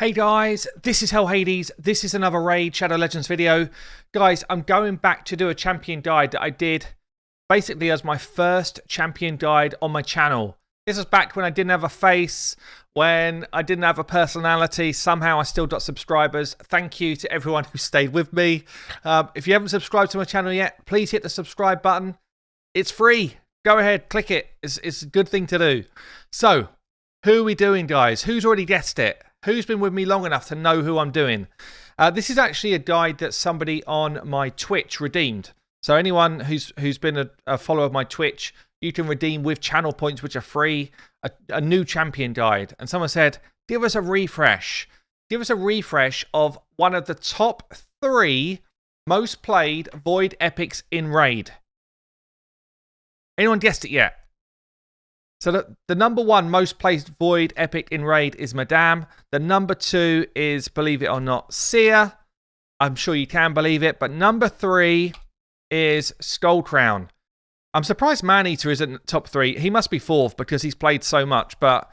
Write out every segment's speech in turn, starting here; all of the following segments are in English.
Hey guys, this is Hell Hades. This is another Raid Shadow Legends video. Guys, I'm going back to do a champion guide that I did basically as my first champion guide on my channel. This was back when I didn't have a face, when I didn't have a personality. Somehow I still got subscribers. Thank you to everyone who stayed with me. If you haven't subscribed to my channel yet, please hit the subscribe button. It's free. Go ahead, click it. It's a good thing to do. So, who are we doing, guys? Who's already guessed it? Who's been with me long enough to know who I'm doing? This is actually a guide that somebody on my Twitch redeemed. So anyone who's been a follower of my Twitch, you can redeem with channel points, which are free, a new champion guide. And someone said, give us a refresh. Give us a refresh of one of the top 3 most played Void Epics in Raid. Anyone guessed it yet? So the number 1 most played Void Epic in Raid is Madame. The number 2 is, believe it or not, Seer. I'm sure you can believe it. But number 3 is Skullcrown. I'm surprised Maneater isn't top 3. He must be 4th because he's played so much. But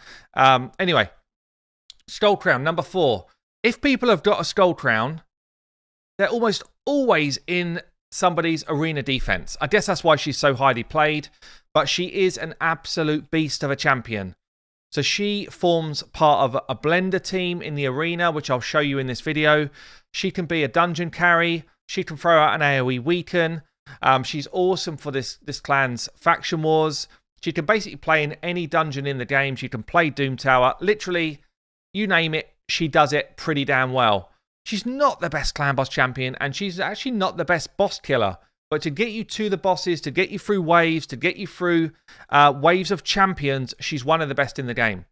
anyway, Skullcrown, number 4. If people have got a Skullcrown, they're almost always in somebody's arena defense. I guess that's why she's so highly played. But she is an absolute beast of a champion. So she forms part of a blender team in the arena, which I'll show you in this video. She can be a dungeon carry. She can throw out an AoE weaken. She's awesome for this clan's faction wars. She can basically play in any dungeon in the game. She can play Doom Tower. Literally, you name it, she does it pretty damn well. She's not the best clan boss champion, and she's actually not the best boss killer. But to get you to the bosses, to get you through waves, to get you through waves of champions, she's one of the best in the game.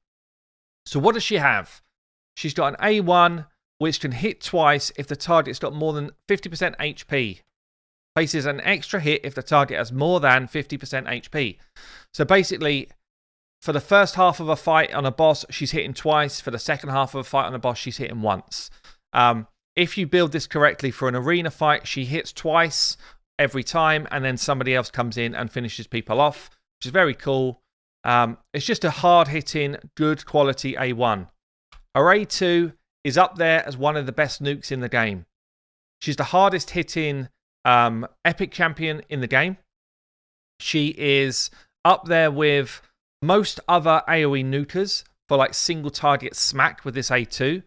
So what does she have? She's got an A1, which can hit twice if the target's got more than 50% HP. Places an extra hit if the target has more than 50% HP. So basically, for the first half of a fight on a boss, she's hitting twice. For the second half of a fight on a boss, she's hitting once. If you build this correctly for an arena fight, she hits twice every time, and then somebody else comes in and finishes people off, which is very cool. It's just a hard-hitting, good quality A1. Her A2 is up there as one of the best nukes in the game. She's the hardest-hitting epic champion in the game. She is up there with most other AoE nukers for like single target smack with this A2.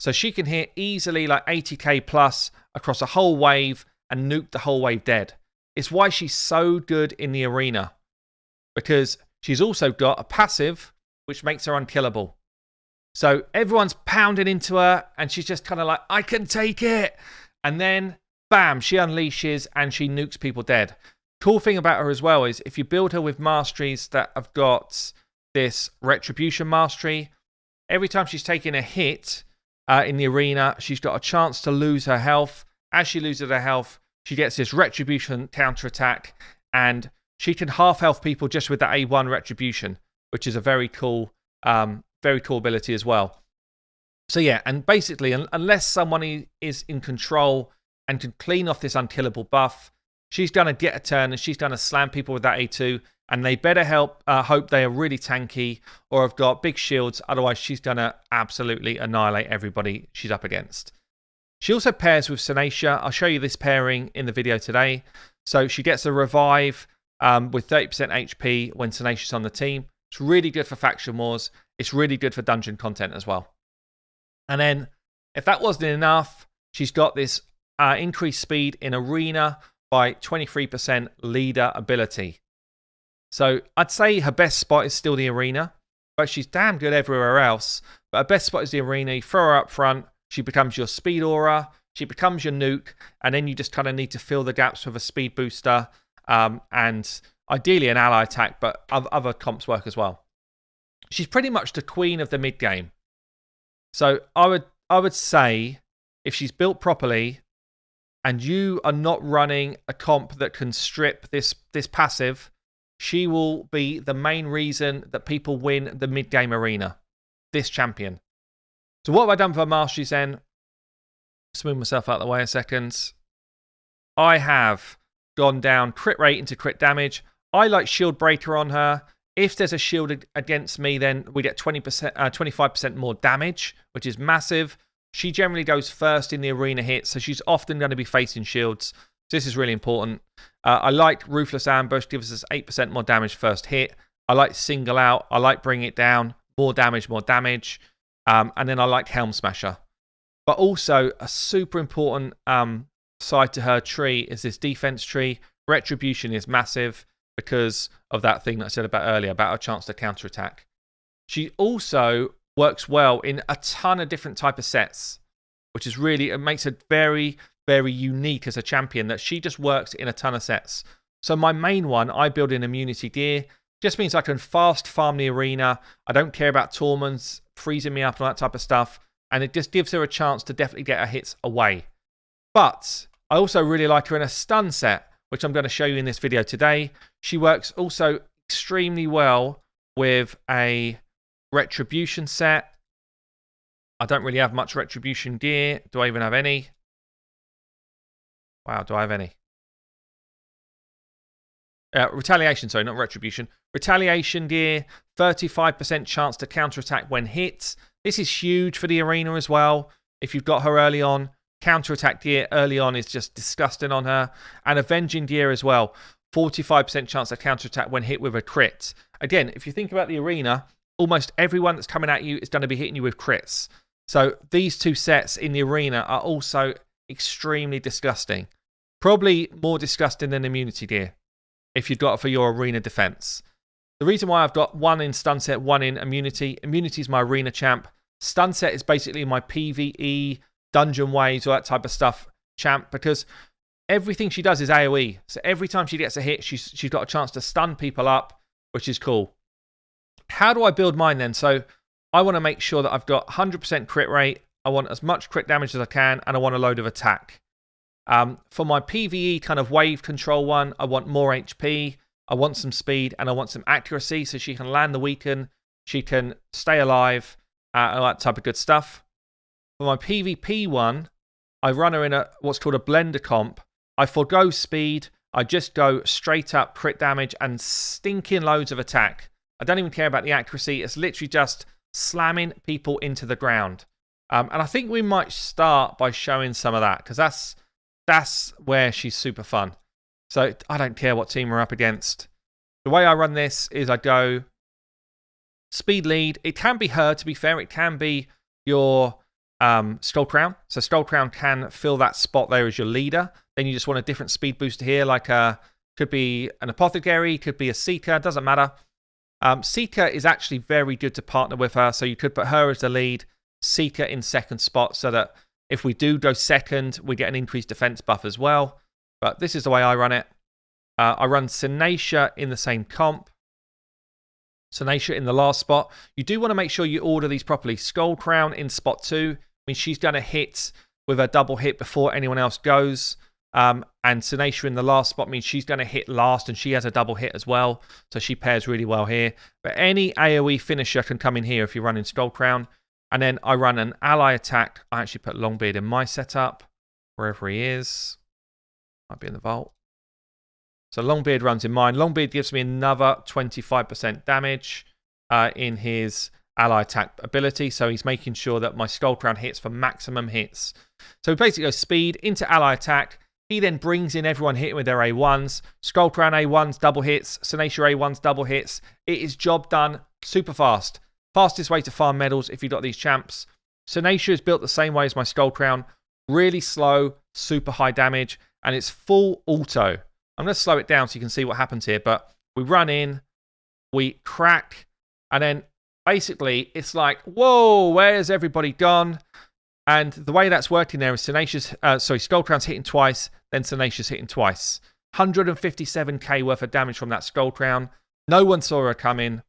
So she can hit easily like 80k plus across a whole wave and nuke the whole wave dead. It's why she's so good in the arena. Because she's also got a passive which makes her unkillable. So everyone's pounding into her and she's just kind of like, I can take it. And then, bam, she unleashes and she nukes people dead. Cool thing about her as well is if you build her with masteries that have got this retribution mastery, every time she's taking a hit in the arena, she's got a chance to lose her health. As she loses her health, she gets this retribution counterattack, and she can half health people just with that A1 retribution, which is a very cool ability as well. So yeah, and basically, unless someone is in control and can clean off this unkillable buff, she's going to get a turn and she's going to slam people with that A2, and they better hope they are really tanky or have got big shields, otherwise she's going to absolutely annihilate everybody she's up against. She also pairs with Senacia. I'll show you this pairing in the video today. So she gets a revive with 30% HP when Senacia's on the team. It's really good for faction wars. It's really good for dungeon content as well. And then, if that wasn't enough, she's got this increased speed in arena by 23% leader ability. So I'd say her best spot is still the arena, but she's damn good everywhere else. But her best spot is the arena. You throw her up front. She becomes your speed aura, she becomes your nuke, and then you just kind of need to fill the gaps with a speed booster and ideally an ally attack, but other comps work as well. She's pretty much the queen of the mid game. So I would say if she's built properly and you are not running a comp that can strip this passive, she will be the main reason that people win the mid game arena. This champion. So what have I done for Masteries then? Smooth myself out of the way a second. I have gone down crit rate into crit damage. I like Shield Breaker on her. If there's a shield against me, then we get 20%, 25% more damage, which is massive. She generally goes first in the arena hit, so she's often going to be facing shields. So this is really important. I like Ruthless Ambush, gives us 8% more damage first hit. I like Single Out. I like Bring It Down. More damage, more damage. And then I like Helm Smasher. But also, a super important side to her tree is this defense tree. Retribution is massive because of that thing that I said about earlier, about her chance to counterattack. She also works well in a ton of different type of sets, which is really, it makes her very, very unique as a champion, that she just works in a ton of sets. So my main one, I build in Immunity Gear. Just means I can fast farm the arena. I don't care about Torments freezing me up and all that type of stuff. And it just gives her a chance to definitely get her hits away. But I also really like her in a stun set, which I'm going to show you in this video today. She works also extremely well with a Retribution set. I don't really have much Retribution gear. Do I even have any? Wow, do I have any? Retaliation, sorry, not Retribution. Retaliation gear, 35% chance to counterattack when hit. This is huge for the arena as well. If you've got her early on, counterattack gear early on is just disgusting on her. And Avenging gear as well, 45% chance to counterattack when hit with a crit. Again, if you think about the arena, almost everyone that's coming at you is going to be hitting you with crits. So these two sets in the arena are also extremely disgusting. Probably more disgusting than Immunity gear if you've got it for your arena defense. The reason why I've got one in stun set, one in immunity. Immunity is my arena champ. Stun set is basically my PvE, dungeon waves, all that type of stuff champ, because everything she does is AoE. So every time she gets a hit, she's got a chance to stun people up, which is cool. How do I build mine then? So I want to make sure that I've got 100% crit rate. I want as much crit damage as I can, and I want a load of attack. For my PvE kind of wave control one, I want more HP, I want some speed, and I want some accuracy so she can land the weaken, she can stay alive, all that type of good stuff. For my PvP one, I run her in what's called a blender comp. I forgo speed, I just go straight up crit damage and stinking loads of attack. I don't even care about the accuracy, it's literally just slamming people into the ground. And I think we might start by showing some of that, because that's where she's super fun. So I don't care what team we're up against. The way I run this is I go speed lead. It can be her, to be fair. It can be your Skullcrown. So Skullcrown can fill that spot there as your leader. Then you just want a different speed booster here, like could be an Apothecary, could be a Seeker, doesn't matter. Seeker is actually very good to partner with her. So you could put her as the lead, Seeker in second spot, so that if we do go second, we get an increased defense buff as well. But this is the way I run it. I run Sinacia in the same comp. Sinacia in the last spot. You do want to make sure you order these properly. Skullcrown in spot 2. I mean, she's going to hit with a double hit before anyone else goes. And Sinacia in the last spot means she's going to hit last, and she has a double hit as well. So she pairs really well here. But any AoE finisher can come in here if you're running Skullcrown. And then I run an ally attack. I actually put Longbeard in my setup, wherever he is. Might be in the vault. So Longbeard runs in mine. Longbeard gives me another 25% damage in his ally attack ability. So he's making sure that my Skullcrown hits for maximum hits. So we basically go speed into ally attack. He then brings in everyone hitting with their A1s. Skullcrown A1s, double hits. Sinacia A1s, double hits. It is job done super fast. Fastest way to farm medals if you've got these champs. Sinacia is built the same way as my Skullcrown. Really slow, super high damage, and it's full auto. I'm going to slow it down so you can see what happens here, but we run in, we crack, and then basically it's like, whoa, where's everybody gone? And the way that's working there is Skullcrown's hitting twice, then Sinacia's hitting twice. 157k worth of damage from that Skullcrown. No one saw her come in.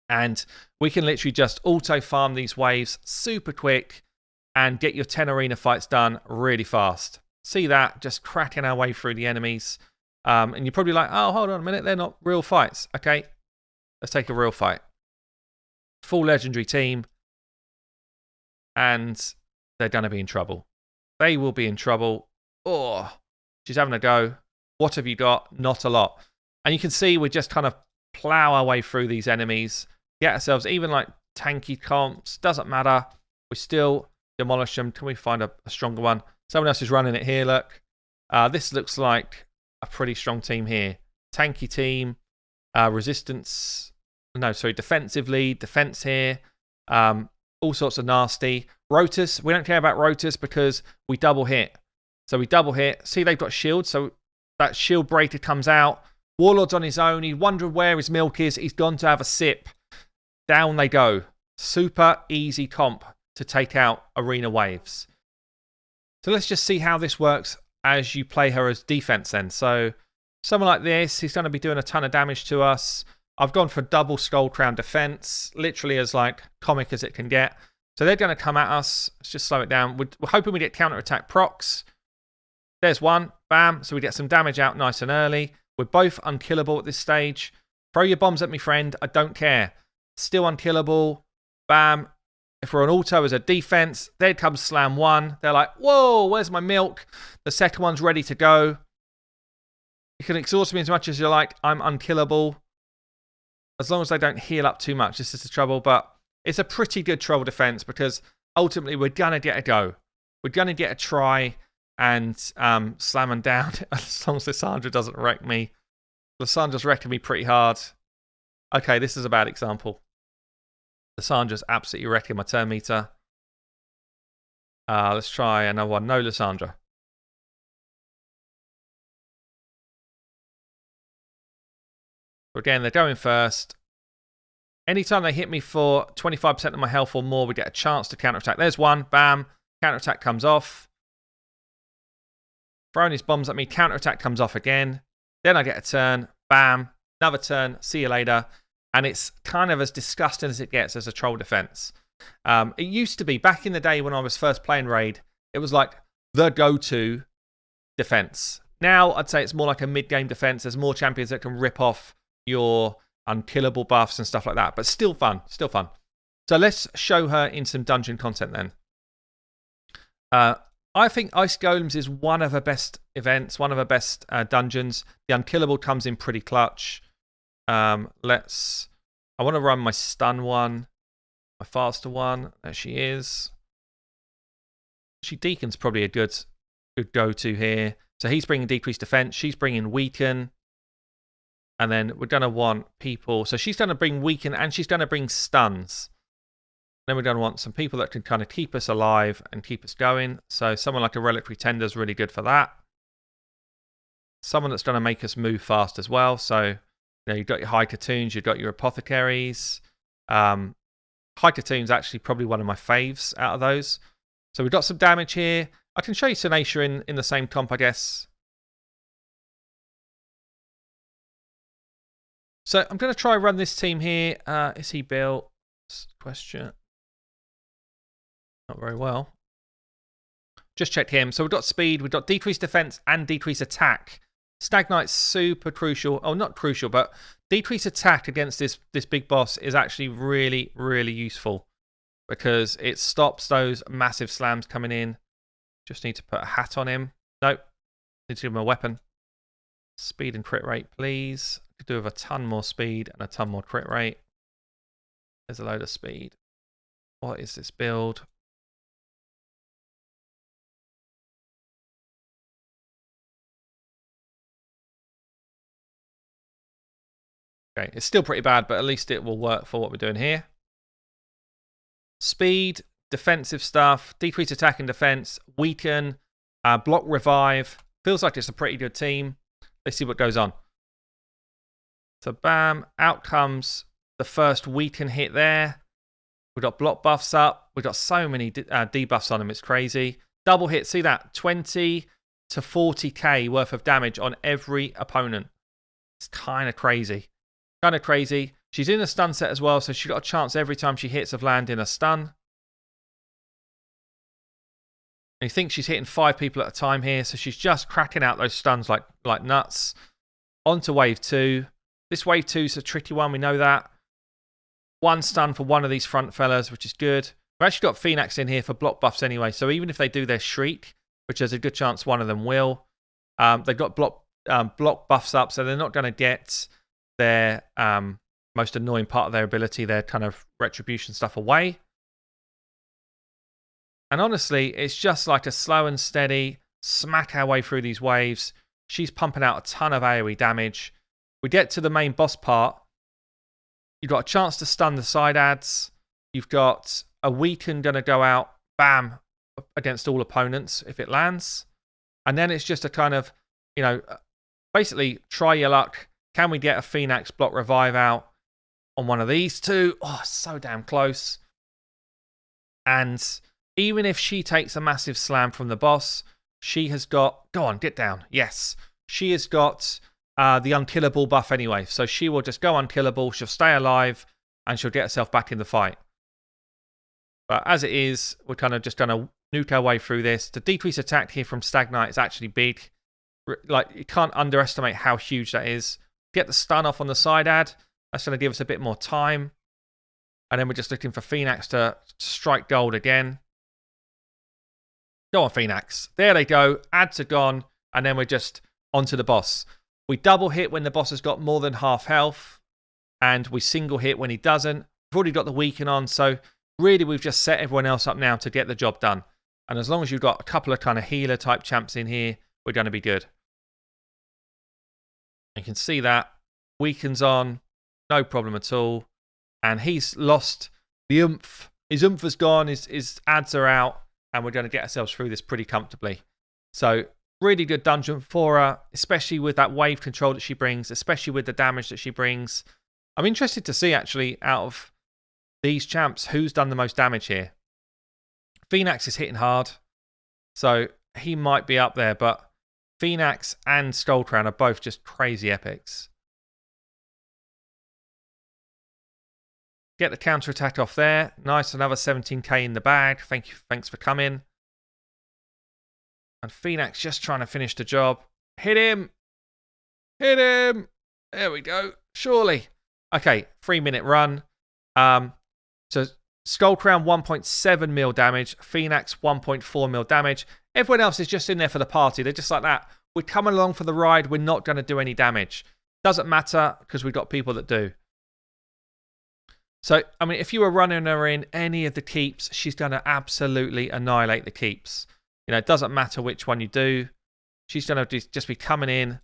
And we can literally just auto-farm these waves super quick and get your 10 arena fights done really fast. See that? Just cracking our way through the enemies. And you're probably like, oh, hold on a minute. They're not real fights. Okay, let's take a real fight. Full legendary team. And they're going to be in trouble. They will be in trouble. Oh, she's having a go. What have you got? Not a lot. And you can see we're just kind of plow our way through these enemies, get ourselves even like tanky comps, doesn't matter. We still demolish them. Can we find a stronger one? Someone else is running it here, look. This looks like a pretty strong team here. Tanky team, resistance, no, sorry, defensive lead, defense here, all sorts of nasty. Rotus, we don't care about Rotus because we double hit. So we double hit. See, they've got shield, so that shield breaker comes out. Warlord's on his own. He wondered where his milk is. He's gone to have a sip. Down they go. Super easy comp to take out arena waves. So let's just see how this works as you play her as defense then. So someone like this, he's going to be doing a ton of damage to us. I've gone for double Skullcrown defense, literally as like comic as it can get. So they're going to come at us. Let's just slow it down. We're hoping we get counterattack procs. There's one. Bam. So we get some damage out nice and early. We're both unkillable at this stage. Throw your bombs at me, friend. I don't care. Still unkillable. Bam. If we're on auto as a defense, there comes slam one. They're like, whoa, where's my milk? The second one's ready to go. You can exhaust me as much as you like. I'm unkillable. As long as they don't heal up too much. This is the trouble. But it's a pretty good troll defense because ultimately we're going to get a go. We're going to get a try and slam them down as long as Lysandra doesn't wreck me. Lysandra's wrecking me pretty hard. Okay, this is a bad example. Lysandra's absolutely wrecking my turn meter. Let's try another one. No Lysandra. Again, they're going first. Anytime they hit me for 25% of my health or more, we get a chance to counterattack. There's one. Bam. Counterattack comes off. Throwing his bombs at me. Counterattack comes off again. Then I get a turn. Bam. Another turn. See you later. And it's kind of as disgusting as it gets as a troll defense. It used to be, back in the day when I was first playing Raid, it was like the go-to defense. Now, I'd say it's more like a mid-game defense. There's more champions that can rip off your unkillable buffs and stuff like that. But still fun. Still fun. So let's show her in some dungeon content then. I think Ice Golems is one of her best events, one of her best dungeons. The unkillable comes in pretty clutch. I want to run my stun one, my faster one. There she is. Deacon's probably a good go-to here. So he's bringing decreased defense. She's bringing weaken. And then we're going to want people. So she's going to bring weaken and she's going to bring stuns. Then we're going to want some people that can kind of keep us alive and keep us going. So someone like a Reliquary Tender is really good for that. Someone that's going to make us move fast as well. So, you know, you've got your High Cartoons, you've got your Apothecaries. High Cartoon's actually probably one of my faves out of those. So we've got some damage here. I can show you Sinacia in the same comp, I guess. So I'm going to try run this team here. Is he built? Question. Not very well. Just checked him. So we've got speed, we've got decreased defense and decreased attack. Stag Knight's super crucial. Oh, not crucial, but decreased attack against this big boss is actually really, really useful because it stops those massive slams coming in. Just need to put a hat on him. Nope. Need to give him a weapon. Speed and crit rate, please. Could do with a ton more speed and a ton more crit rate. There's a load of speed. What is this build? Okay, it's still pretty bad, but at least it will work for what we're doing here. Speed, defensive stuff, decrease attack and defense, weaken, block revive. Feels like it's a pretty good team. Let's see what goes on. So bam, out comes the first weaken hit there. We've got block buffs up. We've got so many debuffs on them, it's crazy. Double hit, see that? 20 to 40k worth of damage on every opponent. It's kind of crazy. Kind of crazy. She's in a stun set as well, so she's got a chance every time she hits of landing a stun. And you think she's hitting 5 people at a time here, so she's just cracking out those stuns like nuts. On to wave 2. This wave 2 is a tricky one, we know that. 1 stun for one of these front fellas, which is good. We've actually got Phoenix in here for block buffs anyway, so even if they do their Shriek, which there's a good chance one of them will, they've got block buffs up, so they're not going to get their most annoying part of their ability, their kind of retribution stuff, away. And honestly, it's just like a slow and steady smack our way through these waves. She's pumping out a ton of AoE damage. We get to the main boss part. You've got a chance to stun the side adds. You've got a weaken going to go out, bam, against all opponents if it lands. And then it's just a kind of, you know, basically try your luck. Can we get a Phoenix block revive out on one of these two? Oh, so damn close. And even if she takes a massive slam from the boss, she has got... Go on, get down. Yes. She has got the unkillable buff anyway. So she will just go unkillable. She'll stay alive and she'll get herself back in the fight. But as it is, we're kind of just going to nuke our way through this. The decrease attack here from Stagnite is actually big. Like, you can't underestimate how huge that is. Get the stun off on the side ad. That's going to give us a bit more time. And then we're just looking for Phoenix to strike gold again. Go on, Phoenix. There they go. Ads are gone. And then we're just onto the boss. We double hit when the boss has got more than half health. And we single hit when he doesn't. We've already got the weaken on. So really, we've just set everyone else up now to get the job done. And as long as you've got a couple of kind of healer type champs in here, we're going to be good. You can see that. Weakens on. No problem at all. And he's lost the oomph. His oomph has gone. His ads are out. And we're going to get ourselves through this pretty comfortably. So, really good dungeon for her, especially with that wave control that she brings, especially with the damage that she brings. I'm interested to see, actually, out of these champs, who's done the most damage here. Phoenix is hitting hard. So, he might be up there. But Phoenix and Skullcrown are both just crazy epics. Get the counter-attack off there. Nice, another 17k in the bag. Thanks for coming. And Phoenix just trying to finish the job. Hit him! Hit him! There we go. Surely. Okay, 3-minute run. So Skullcrown 1.7 mil damage. Phoenix 1.4 mil damage. Everyone else is just in there for the party. They're just like that. We're coming along for the ride. We're not going to do any damage. Doesn't matter because we've got people that do. So, I mean, if you were running her in any of the keeps, she's going to absolutely annihilate the keeps. You know, it doesn't matter which one you do. She's going to just be coming in,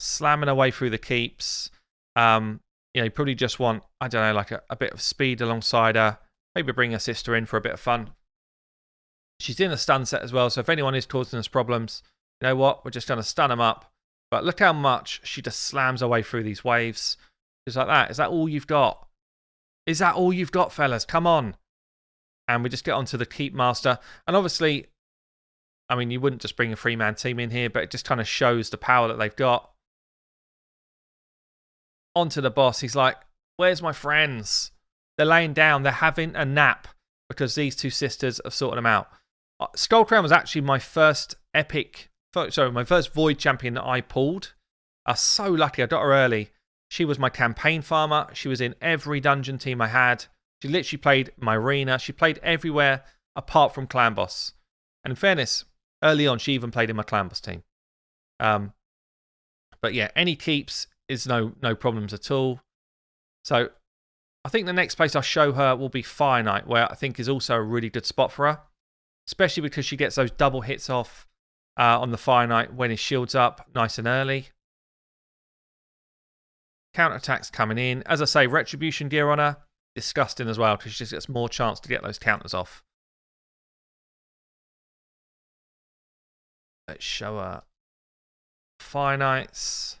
slamming away through the keeps. You know, you probably just want, I don't know, like a bit of speed alongside her. Maybe bring her sister in for a bit of fun. She's in a stun set as well, so if anyone is causing us problems, you know what? We're just going to stun them up. But look how much she just slams her way through these waves. Just like that. Is that all you've got? Is that all you've got, fellas? Come on. And we just get onto the Keep Master. And obviously, I mean, you wouldn't just bring a 3-man team in here, but it just kind of shows the power that they've got. Onto the boss. He's like, where's my friends? They're laying down. They're having a nap because these two sisters have sorted them out. Skullcrown was actually my first my first Void champion that I pulled. I was so lucky. I got her early. She was my campaign farmer. She was in every dungeon team I had. She literally played my arena. She played everywhere apart from Clan Boss. And in fairness, early on, she even played in my Clan Boss team. But yeah, any keeps is no problems at all. So I think the next place I'll show her will be Fire Knight, where I think is also a really good spot for her. Especially because she gets those double hits off on the Fire Knight when his shield's up nice and early. Counterattacks coming in. As I say, retribution gear on her. Disgusting as well, because she just gets more chance to get those counters off. Let's show her Fire Knights.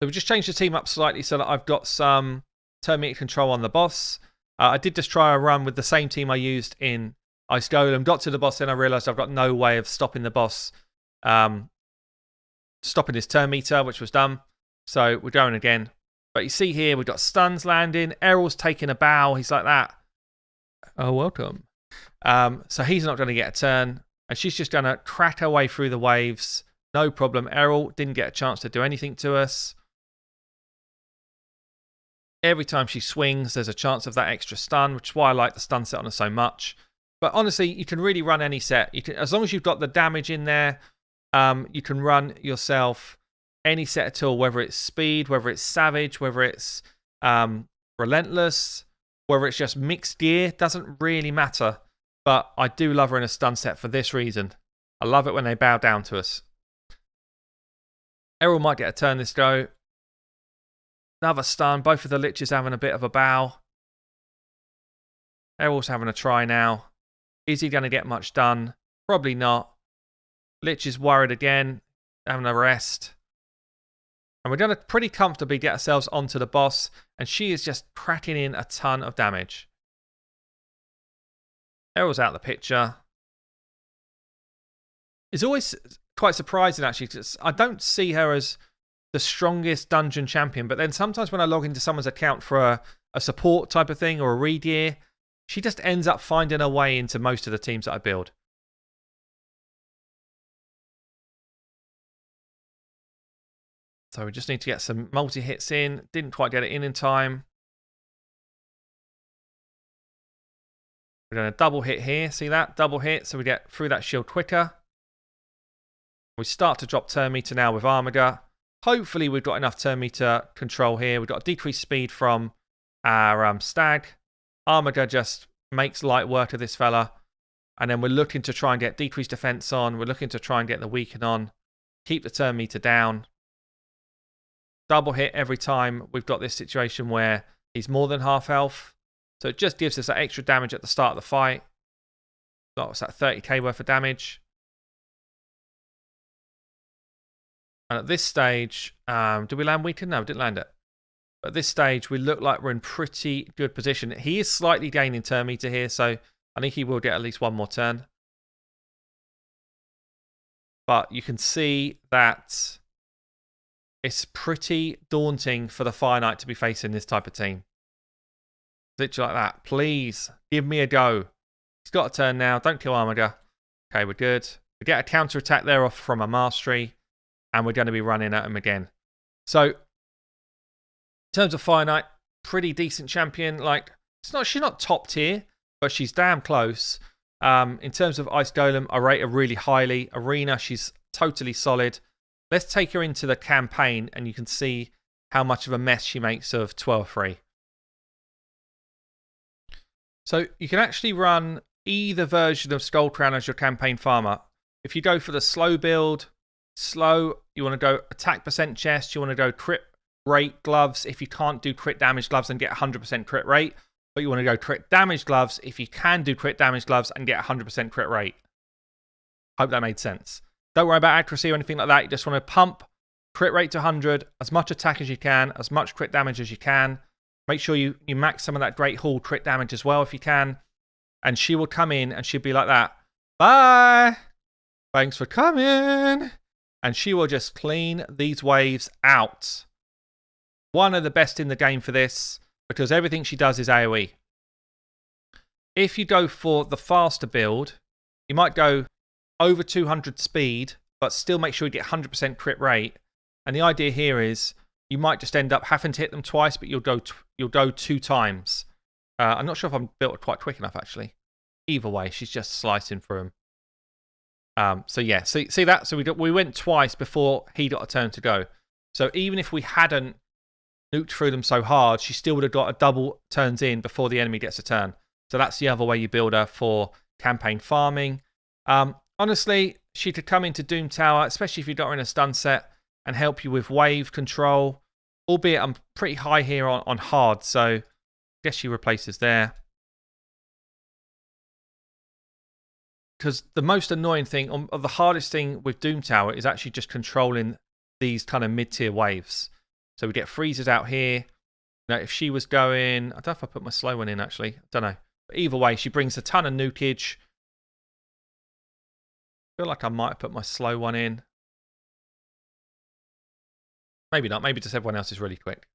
So we just changed the team up slightly so that I've got some turn meter control on the boss. I did just try a run with the same team I used in Ice Golem. Got to the boss, then I realised I've got no way of stopping the boss. Stopping his turn meter, which was dumb. So we're going again. But you see here, we've got stuns landing. Errol's taking a bow. He's like that. Oh, welcome. So he's not going to get a turn. And she's just going to crack her way through the waves. No problem. Errol didn't get a chance to do anything to us. Every time she swings, there's a chance of that extra stun, which is why I like the stun set on her so much. But honestly, you can really run any set. You can, as long as you've got the damage in there, you can run yourself any set at all, whether it's speed, whether it's savage, whether it's relentless, whether it's just mixed gear, doesn't really matter. But I do love her in a stun set for this reason. I love it when they bow down to us. Errol might get a turn this go. Another stun. Both of the Liches having a bit of a bow. Errol's having a try now. Is he going to get much done? Probably not. Lich is worried again. Having a rest. And we're going to pretty comfortably get ourselves onto the boss. And she is just cracking in a ton of damage. Errol's out of the picture. It's always quite surprising, actually, because I don't see her as the strongest dungeon champion. But then sometimes when I log into someone's account for a support type of thing or a regear, she just ends up finding her way into most of the teams that I build. So we just need to get some multi-hits in. Didn't quite get it in time. We're going to double hit here. See that? Double hit. So we get through that shield quicker. We start to drop turn meter now with Armager. Hopefully we've got enough turn meter control here. We've got decreased speed from our stag. Armager just makes light work of this fella. And then we're looking to try and get decreased defense on. We're looking to try and get the weaken on. Keep the turn meter down. Double hit every time we've got this situation where he's more than half health. So it just gives us that extra damage at the start of the fight. What's that, 30k worth of damage. And at this stage, did we land weaken? No, we didn't land it. But at this stage, we look like we're in pretty good position. He is slightly gaining turn meter here, so I think he will get at least one more turn. But you can see that it's pretty daunting for the Fire Knight to be facing this type of team. Literally like that. Please, give me a go. He's got a turn now. Don't kill Armager. Okay, we're good. We get a counter attack there off from a Mastery. And we're going to be running at him again. So, in terms of Fire Knight, pretty decent champion. Like, she's not top tier, but she's damn close. In terms of Ice Golem, I rate her really highly. Arena, she's totally solid. Let's take her into the campaign, and you can see how much of a mess she makes of 12-3. So, you can actually run either version of Skullcrown as your campaign farmer. If you go for the slow build, slow, you want to go attack percent chest, you want to go crit rate gloves if you can't do crit damage gloves and get 100% crit rate, but you want to go crit damage gloves if you can do crit damage gloves and get 100% crit rate. Hope that made sense. Don't worry about accuracy or anything like that. You just want to pump crit rate to 100, as much attack as you can, as much crit damage as you can. Make sure you max some of that Great Hall crit damage as well if you can. And she will come in and she'll be like that. Bye! Thanks for coming! And she will just clean these waves out. One of the best in the game for this, because everything she does is AoE. If you go for the faster build, you might go over 200 speed, but still make sure you get 100% crit rate. And the idea here is you might just end up having to hit them twice, but you'll go 2 times. I'm not sure if I'm built quite quick enough, actually. Either way, she's just slicing through them. So yeah, see that? So we went twice before he got a turn to go. So even if we hadn't nuked through them so hard, she still would have got a double turns in before the enemy gets a turn. So that's the other way you build her for campaign farming. Honestly, she could come into Doom Tower, especially if you got her in a stun set, and help you with wave control. Albeit I'm pretty high here on hard, so I guess she replaces there. Because the most annoying thing, or the hardest thing with Doom Tower is actually just controlling these kind of mid-tier waves. So we get freezers out here. Now, if she was going... I don't know if I put my slow one in, actually. I don't know. But either way, she brings a ton of nukage. I feel like I might have put my slow one in. Maybe not. Maybe just everyone else is really quick.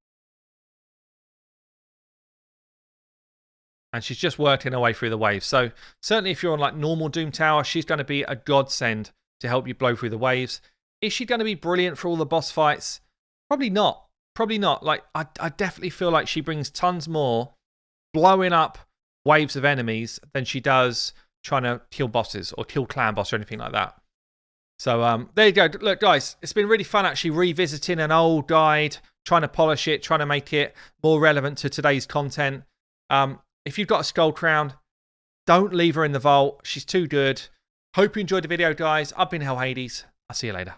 And she's just working her way through the waves. So certainly if you're on like normal Doom Tower, she's going to be a godsend to help you blow through the waves. Is she going to be brilliant for all the boss fights? Probably not. Probably not. Like I definitely feel like she brings tons more blowing up waves of enemies than she does trying to kill bosses or kill clan boss or anything like that. So there you go. Look, guys, it's been really fun actually revisiting an old guide, trying to polish it, trying to make it more relevant to today's content. If you've got a Skullcrown, don't leave her in the vault. She's too good. Hope you enjoyed the video, guys. I've been Hell Hades. I'll see you later.